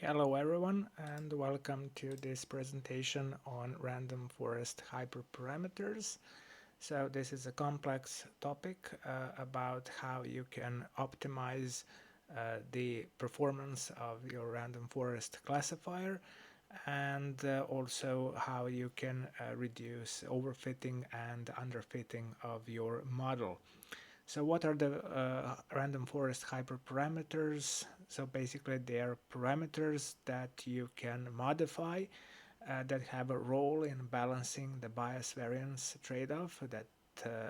Hello everyone and welcome to this presentation on random forest hyperparameters. So this is a complex topic about how you can optimize the performance of your random forest classifier and also how you can reduce overfitting and underfitting of your model. So what are the random forest hyperparameters? So basically they are parameters that you can modify that have a role in balancing the bias variance trade-off that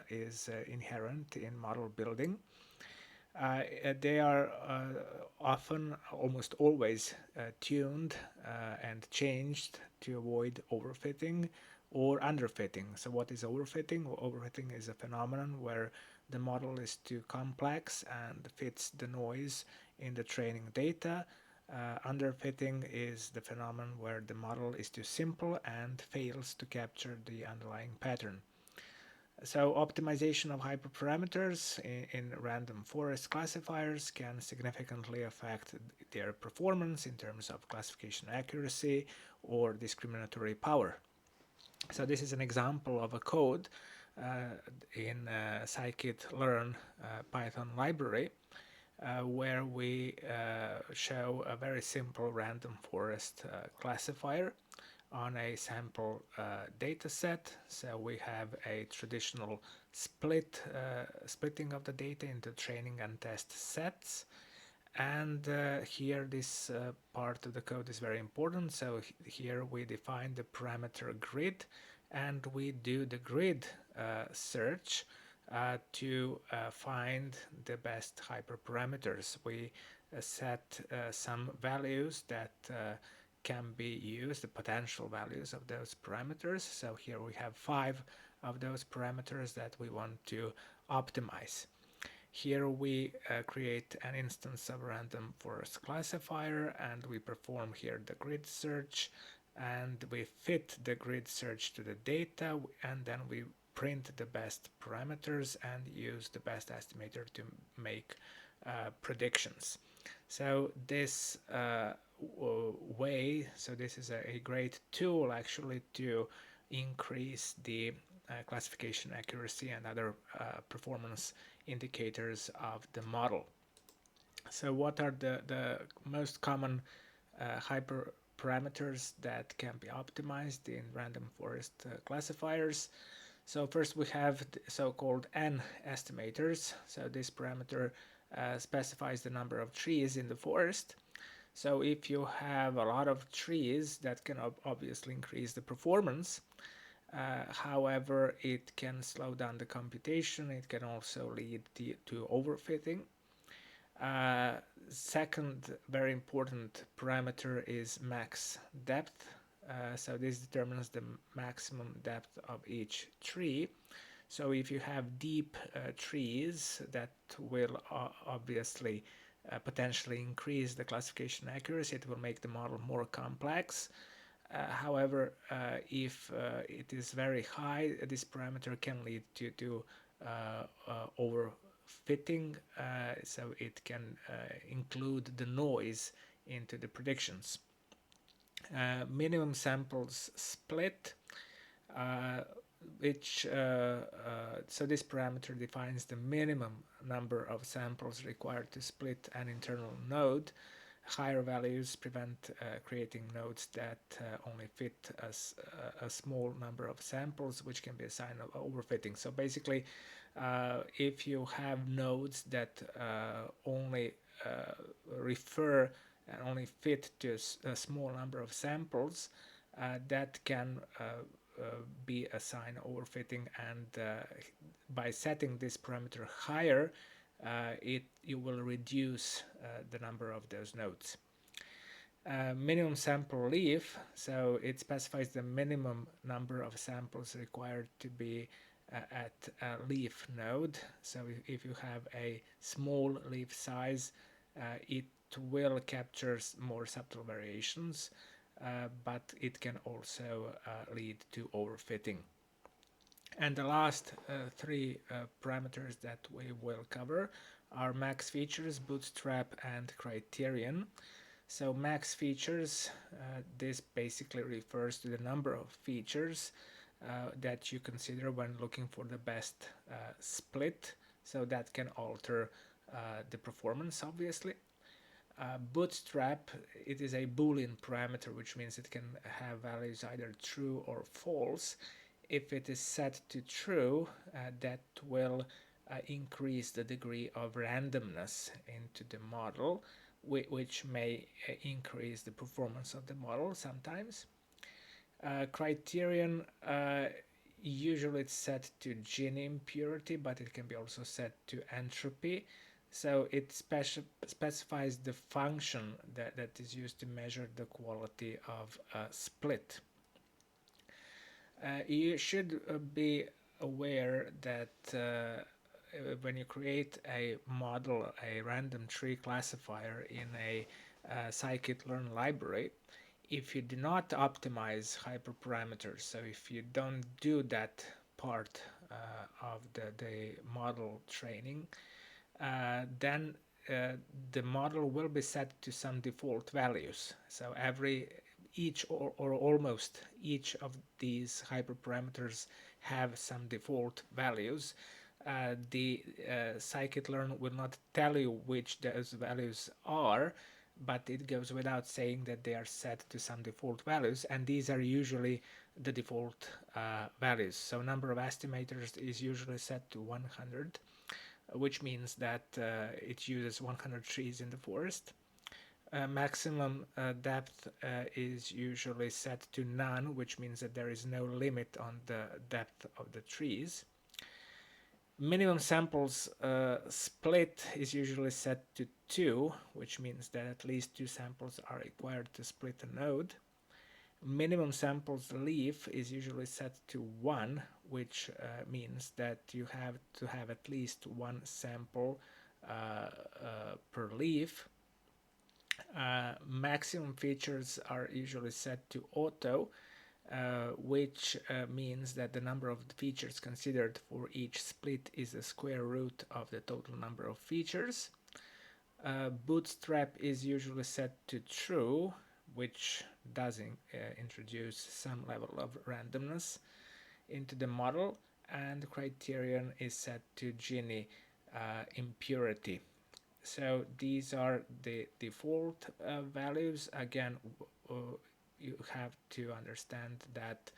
is inherent in model building. They are often, almost always, tuned and changed to avoid overfitting or underfitting. So what is overfitting? Well, overfitting is a phenomenon where the model is too complex and fits the noise in the training data. Underfitting is the phenomenon where the model is too simple and fails to capture the underlying pattern. So optimization of hyperparameters in random forest classifiers can significantly affect their performance in terms of classification accuracy or discriminatory power. So this is an example of a code in scikit-learn Python library where we show a very simple random forest classifier on a sample data set. So we have a traditional splitting of the data into training and test sets. And here this part of the code is very important. So here we define the parameter grid and we do the grid search to find the best hyperparameters. We set some values that can be used, the potential values of those parameters. So here we have 5 of those parameters that we want to optimize. Here we create an instance of random forest classifier and we perform here the grid search and we fit the grid search to the data and then we print the best parameters and use the best estimator to make predictions. So this way, so this is a great tool actually to increase the classification accuracy and other performance indicators of the model. So what are the most common hyperparameters that can be optimized in random forest classifiers? So first we have the so-called N estimators. So this parameter specifies the number of trees in the forest. So if you have a lot of trees, that can obviously increase the performance. However, it can slow down the computation. It can also lead to overfitting. Second very important parameter is max depth. So this determines the maximum depth of each tree. So if you have deep trees, that will obviously potentially increase the classification accuracy. It will make the model more complex. However, if it is very high, this parameter can lead to overfitting, so it can include the noise into the predictions. Minimum samples split, so this parameter defines the minimum number of samples required to split an internal node. Higher values prevent creating nodes that only fit a small number of samples, which can be a sign of overfitting. So basically, if you have nodes that only refer and only fit to a small number of samples, that can be a sign of overfitting, and by setting this parameter higher, you will reduce the number of those nodes. Minimum sample leaf, so it specifies the minimum number of samples required to be at a leaf node. So if you have a small leaf size, it will capture more subtle variations, but it can also lead to overfitting. And the last three parameters that we will cover are max features, bootstrap, and criterion. So max features, this basically refers to the number of features that you consider when looking for the best split. So that can alter the performance, obviously. Bootstrap, it is a Boolean parameter, which means it can have values either true or false. If it is set to true, that will increase the degree of randomness into the model, which may increase the performance of the model sometimes. Criterion, usually it's set to Gini impurity, but it can be also set to entropy. So it specifies the function that is used to measure the quality of a split. You should be aware that when you create a model, a random tree classifier in a scikit-learn library, if you do not optimize hyperparameters, so if you don't do that part of the model training, then the model will be set to some default values. So each or almost each of these hyperparameters have some default values. The scikit-learn will not tell you which those values are, but it goes without saying that they are set to some default values, and these are usually the default values. So number of estimators is usually set to 100, which means that it uses 100 trees in the forest. Maximum depth is usually set to none, which means that there is no limit on the depth of the trees. Minimum samples split is usually set to 2, which means that at least 2 samples are required to split a node. Minimum samples leaf is usually set to 1, which means that you have to have at least 1 sample per leaf. Maximum features are usually set to auto, which means that the number of features considered for each split is the square root of the total number of features. Bootstrap is usually set to true, which does introduce some level of randomness into the model, and criterion is set to Gini impurity. So these are the default values. Again, you have to understand that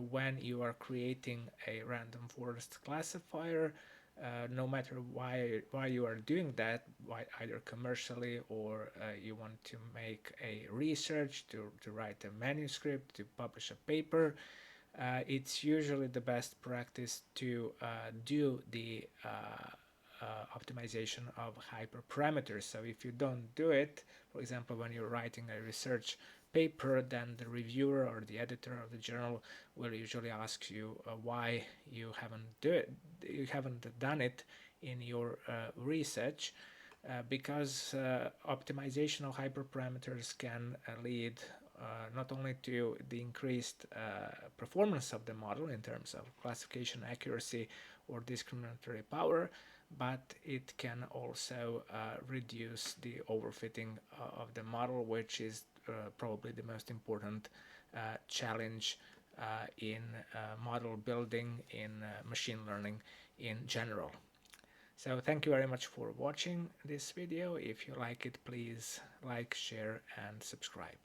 when you are creating a random forest classifier, no matter why you are doing that, either commercially or you want to make a research, to write a manuscript, to publish a paper, it's usually the best practice to do the optimization of hyperparameters. So if you don't do it, for example, when you're writing a research paper, then the reviewer or the editor of the journal will usually ask you why you haven't done it in your research, because optimization of hyperparameters can lead not only to the increased performance of the model in terms of classification accuracy or discriminatory power, but it can also reduce the overfitting of the model, which is probably the most important challenge in model building, in machine learning in general. So thank you very much for watching this video. If you like it, please like, share, and subscribe.